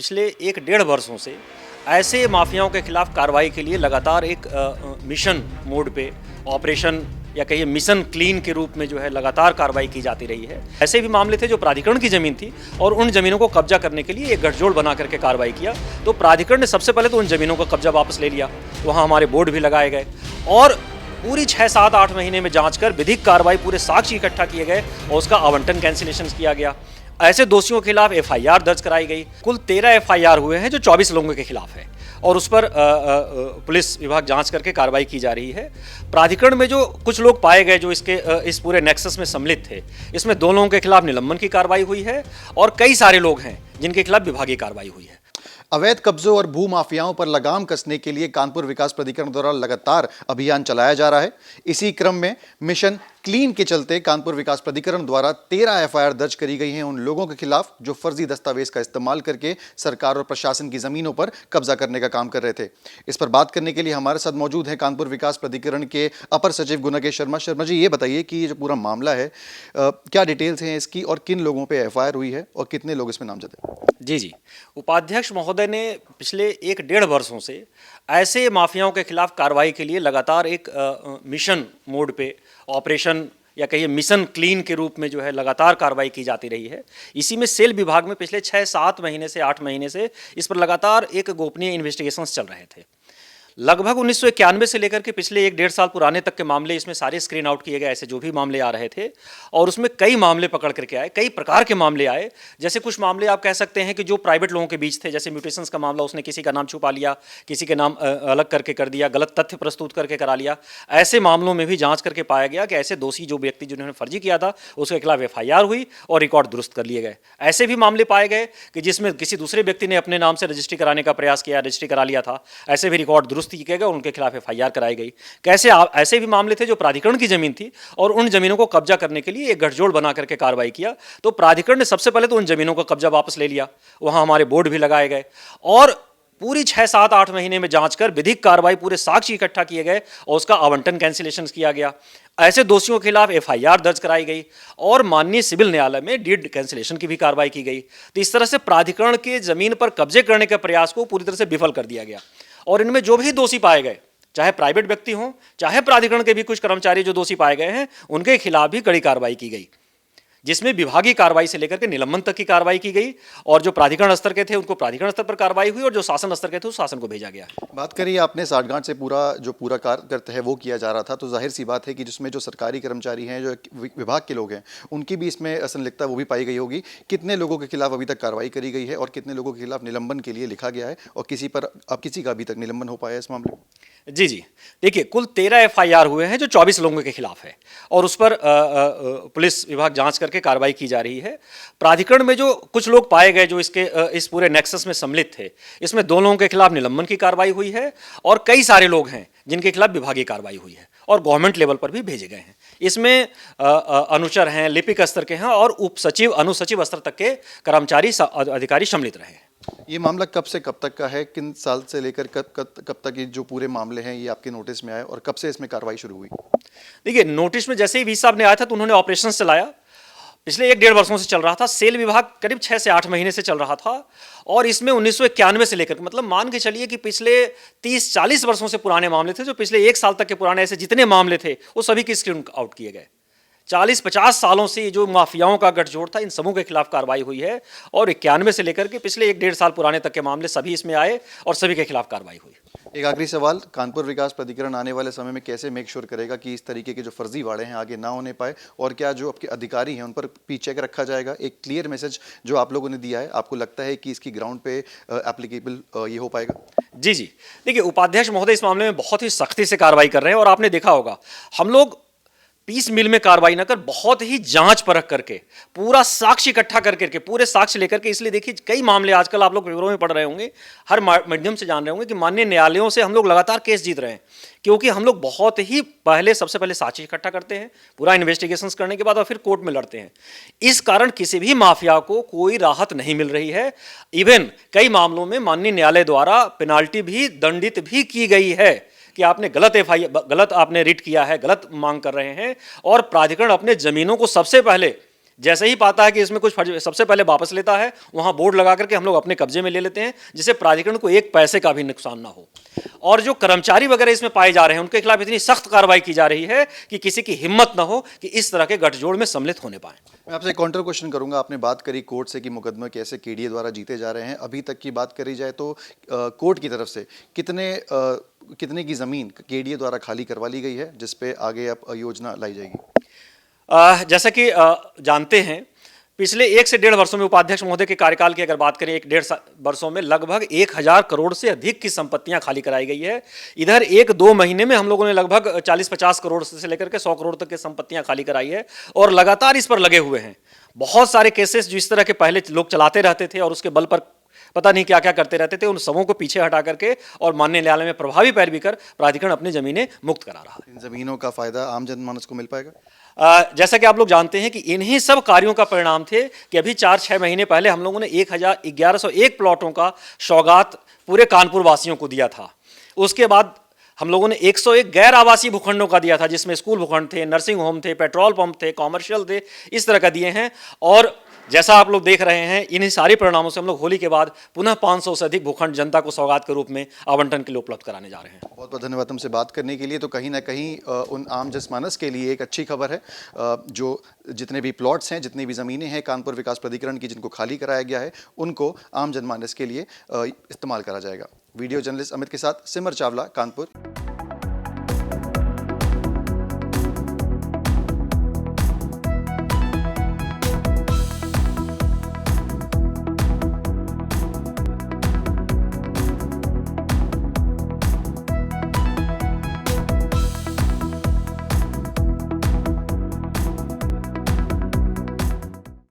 पिछले 1 डेढ़ वर्षों से ऐसे माफियाओं के खिलाफ कार्रवाई के लिए लगातार एक मिशन मोड पे ऑपरेशन या कहिए मिशन क्लीन के रूप में जो है लगातार कार्रवाई की जाती रही है। ऐसे भी मामले थे जो प्राधिकरण की जमीन थी और उन जमीनों को कब्जा करने के लिए एक गठजोड़ बना करके कार्रवाई किया। तो प्राधिकरण ने सबसे पहले तो उन जमीनों का कब्जा वापस ले लिया, वहाँ हमारे बोर्ड भी लगाए गए और पूरी 6, 7, 8 महीने में जांच कर विधिक कार्रवाई पूरे साक्ष्य इकट्ठा किए गए और उसका आवंटन कैंसिलेशन किया गया। ऐसे दोषियों के खिलाफ एफआईआर दर्ज कराई गई। कुल 13 एफआईआर हुए हैं जो 24 लोगों के खिलाफ है और उस पर पुलिस विभाग जांच करके कार्रवाई की जा रही है। प्राधिकरण में जो कुछ लोग पाए गए जो इस पूरे नेक्सस में सम्मिलित थे, इसमें 2 लोगों के खिलाफ निलंबन की कार्रवाई हुई है और कई सारे लोग हैं जिनके खिलाफ विभागीय कार्रवाई हुई है। अवैध कब्जों और भू माफियाओं पर लगाम कसने के लिए कानपुर विकास प्राधिकरण द्वारा लगातार अभियान चलाया जा रहा है। इसी क्रम में मिशन क्लीन के चलते कानपुर विकास प्राधिकरण द्वारा 13 एफआईआर दर्ज करी गई हैं उन लोगों के खिलाफ जो फर्जी दस्तावेज का इस्तेमाल करके सरकार और प्रशासन की जमीनों पर कब्जा करने का काम कर रहे थे। इस पर बात करने के लिए हमारे साथ मौजूद हैं कानपुर विकास प्राधिकरण के अपर सचिव गुणाकेश शर्मा। शर्मा जी, ये बताइए कि ये जो पूरा मामला है क्या डिटेल्स हैं इसकी और किन लोगों पर एफआईआर हुई है और कितने लोग इसमें नामजद हैं? जी, उपाध्यक्ष महोदय ने पिछले 1 डेढ़ वर्षों से ऐसे माफियाओं के खिलाफ कार्रवाई के लिए लगातार एक मिशन मोड पे ऑपरेशन या कहिए मिशन क्लीन के रूप में जो है लगातार कार्रवाई की जाती रही है। इसी में सेल विभाग में पिछले 6, 7 महीने से 8 महीने से इस पर लगातार एक गोपनीय इन्वेस्टिगेशंस चल रहे थे। लगभग 1991 से लेकर के पिछले 1 डेढ़ साल पुराने तक के मामले इसमें सारे स्क्रीन आउट किए गए, ऐसे जो भी मामले आ रहे थे और उसमें कई मामले पकड़ करके आए, कई प्रकार के मामले आए। जैसे कुछ मामले आप कह सकते हैं कि जो प्राइवेट लोगों के बीच थे, जैसे म्यूटेशंस का मामला, उसने किसी का नाम छुपा लिया, किसी के नाम अलग करके कर दिया, गलत तथ्य प्रस्तुत करके करा लिया। ऐसे मामलों में भी जाँच करके पाया गया कि ऐसे दोषी जो व्यक्ति जिन्होंने फर्जी किया था उसके खिलाफ एफआईआर हुई और रिकॉर्ड दुरुस्त कर लिए गए। ऐसे भी मामले पाए गए कि जिसमें किसी दूसरे व्यक्ति ने अपने नाम से रजिस्ट्री कराने का प्रयास किया, रजिस्ट्री करा लिया था, ऐसे भी रिकॉर्ड दुरुस्त किए गए, उनके खिलाफ एफआईआर कराई गई। कैसे ऐसे भी मामले थे जो प्राधिकरण की जमीन थी और उन जमीनों को कब्जा करने के लिए एक गठजोड़ बना करके कार्रवाई किया। तो प्राधिकरण ने सबसे पहले तो उन जमीनों का कब्जा वापस ले लिया, वहां हमारे बोर्ड भी लगाए गए और पूरी 6, 7, 8 महीने में जांच कर विधिक कार्रवाई पूरे साक्ष्य इकट्ठा किए गए और उसका आवंटन कैंसिलेशन किया गया। ऐसे दोषियों के खिलाफ एफआईआर दर्ज कराई गई और माननीय सिविल न्यायालय में डीड कैंसिलेशन की भी कार्रवाई की गई। तो इस तरह से प्राधिकरण के जमीन पर कब्जे करने के प्रयास को पूरी तरह से विफल कर दिया गया और इनमें जो भी दोषी पाए गए, चाहे प्राइवेट व्यक्ति हों, चाहे प्राधिकरण के भी कुछ कर्मचारी जो दोषी पाए गए हैं, उनके खिलाफ भी कड़ी कार्रवाई की गई, जिसमें विभागीय कार्रवाई से लेकर के निलंबन तक की कार्रवाई की गई और जो प्राधिकरण स्तर के थे उनको प्राधिकरण स्तर पर कार्रवाई हुई और जो शासन स्तर के थे उस शासन को भेजा गया। बात करिए आपने साठगांठ से पूरा कार्य करते हैं वो किया जा रहा था, तो जाहिर सी बात है कि जिसमें जो सरकारी कर्मचारी हैं, जो विभाग के लोग हैं, उनकी भी इसमें संलिप्तता वो भी पाई गई होगी। कितने लोगों के खिलाफ अभी तक कार्रवाई करी गई है और कितने लोगों के खिलाफ निलंबन के लिए लिखा गया है और किसी का अभी तक निलंबन हो पाया है इस मामले में? जी, देखिए, कुल 13 एफआईआर हुए हैं जो 24 लोगों के खिलाफ है और उस पर पुलिस विभाग जांच करके कार्रवाई की जा रही है। प्राधिकरण में जो कुछ लोग पाए गए जो इस पूरे नेक्सस में सम्मिलित थे, इसमें 2 लोगों के खिलाफ निलंबन की कार्रवाई हुई है और कई सारे लोग हैं जिनके खिलाफ विभागीय कार्रवाई हुई है और गवर्नमेंट लेवल पर भी भेजे गए हैं। इसमें अनुचर हैं, लिपिक स्तर के हैं और उप सचिव, अनुसचिव स्तर तक के कर्मचारी अधिकारी सम्मिलित रहे हैं। ये मामला कब से कब तक का है? किन साल से लेकर कब तक ये जो पूरे मामले हैं ये आपके नोटिस में आए और कब से इसमें कार्रवाई शुरू हुई? देखिए, नोटिस में जैसे ही वी साहब ने आया था तो उन्होंने ऑपरेशन चलाया। पिछले 1 डेढ़ वर्षों से चल रहा था। सेल विभाग करीब 6 से 8 महीने से चल रहा था और इसमें 1991 से लेकर, मतलब मान के चलिए कि पिछले 30-40 वर्षों से पुराने मामले थे। जो पिछले 1 साल तक के पुराने ऐसे जितने मामले थे वो सभी की स्क्रीन आउट किए गए। 40-50 सालों से जो माफियाओं का गठजोड़ था, इन समूह के खिलाफ कार्रवाई हुई है और 91 से लेकर के पिछले 1 डेढ़ साल पुराने तक के मामले सभी इसमें आए और सभी के खिलाफ कार्रवाई हुई। एक आखिरी सवाल, कानपुर विकास प्राधिकरण आने वाले समय में कैसे मेक श्योर करेगा कि इस तरीके के जो फर्जी वाड़े हैं आगे ना होने पाए और क्या जो आपके अधिकारी हैं उन पर पीछे रखा जाएगा? एक क्लियर मैसेज जो आप लोगों ने दिया है, आपको लगता है कि इसकी ग्राउंड पे एप्लीकेबल ये हो पाएगा? जी, देखिए, उपाध्यक्ष महोदय इस मामले में बहुत ही सख्ती से कार्रवाई कर रहे हैं और आपने देखा होगा हम लोग पीस मिल में कार्रवाई न कर बहुत ही जांच परख करके पूरा साक्ष्य इकट्ठा करके पूरे साक्ष्य लेकर के, इसलिए देखिए कई मामले आजकल आप लोग पेपरों में पढ़ रहे होंगे, हर माध्यम से जान रहे होंगे कि माननीय न्यायालयों से हम लोग लगातार केस जीत रहे हैं क्योंकि हम लोग बहुत ही सबसे पहले साक्ष्य इकट्ठा करते हैं, पूरा इन्वेस्टिगेशंस करने के बाद और फिर कोर्ट में लड़ते हैं। इस कारण किसी भी माफिया को कोई राहत नहीं मिल रही है। इवन कई मामलों में माननीय न्यायालय द्वारा पेनाल्टी भी दंडित भी की गई है कि आपने गलत आपने रिट किया है, गलत मांग कर रहे हैं और प्राधिकरण अपने जमीनों को सबसे पहले जैसे ही पाता है कि इसमें कुछ सबसे पहले वापस लेता है, वहां बोर्ड लगा करके हम लोग अपने कब्जे में ले लेते हैं, जिससे प्राधिकरण को एक पैसे का भी नुकसान ना हो। और जो कर्मचारी वगैरह इसमें पाए जा रहे हैं उनके खिलाफ इतनी सख्त कार्रवाई की जा रही है कि किसी की हिम्मत ना हो कि इस तरह के गठजोड़ में सम्मिलित होने पाए। मैं आपसे काउंटर क्वेश्चन करूंगा। आपने बात करी कोर्ट से कि मुकदमे कैसे केडीए द्वारा जीते जा रहे हैं। अभी तक की बात करी जाए तो कोर्ट की तरफ से कितने की ज़मीन केडीए द्वारा खाली करवा ली गई है, जिस पे आगे अब योजना लाई जाएगी? जैसा कि जानते हैं, पिछले 1 से 1.5 वर्षों में उपाध्यक्ष महोदय के कार्यकाल की अगर बात करें, 1 डेढ़ वर्षों में लगभग 1000 करोड़ से अधिक की संपत्तियां खाली कराई गई है। इधर 1-2 महीने में हम लोगों ने लगभग 40-50 करोड़ से लेकर के 100 करोड़ तक की संपत्तियां खाली कराई है और लगातार इस पर लगे हुए हैं। बहुत सारे केसेस जो इस तरह के पहले लोग चलाते रहते थे और उसके बल पर पता नहीं क्या क्या करते रहते थे, उन सबों को पीछे हटा करके और माननीय न्यायालय में प्रभावी पैरवी कर प्राधिकरण अपनी जमीनें मुक्त करा रहा है। इन ज़मीनों का फ़ायदा आम जनमानस को मिल पाएगा? जैसा कि आप लोग जानते हैं कि इन्हीं सब कार्यों का परिणाम थे कि अभी 4-6 महीने पहले हम लोगों ने 1101 प्लॉटों का सौगात पूरे कानपुर वासियों को दिया था। उसके बाद हम लोगों ने 101 गैर आवासीय भूखंडों का दिया था, जिसमें स्कूल भूखंड थे, नर्सिंग होम थे, पेट्रोल पंप थे, कॉमर्शियल थे, इस तरह का दिए हैं। और जैसा आप लोग देख रहे हैं, इन्हीं सारे परिणामों से हम लोग होली के बाद पुनः 500 से अधिक भूखंड जनता को सौगात के रूप में आवंटन के लिए उपलब्ध कराने जा रहे हैं। बहुत बहुत धन्यवाद हमसे बात करने के लिए। तो कहीं ना कहीं उन आम जनमानस के लिए एक अच्छी खबर है। जो जितने भी प्लॉट्स हैं, जितनी भी ज़मीनें हैं कानपुर विकास प्राधिकरण की, जिनको खाली कराया गया है, उनको आम जनमानस के लिए इस्तेमाल करा जाएगा। वीडियो जर्नलिस्ट अमित के साथ सिमर चावला, कानपुर।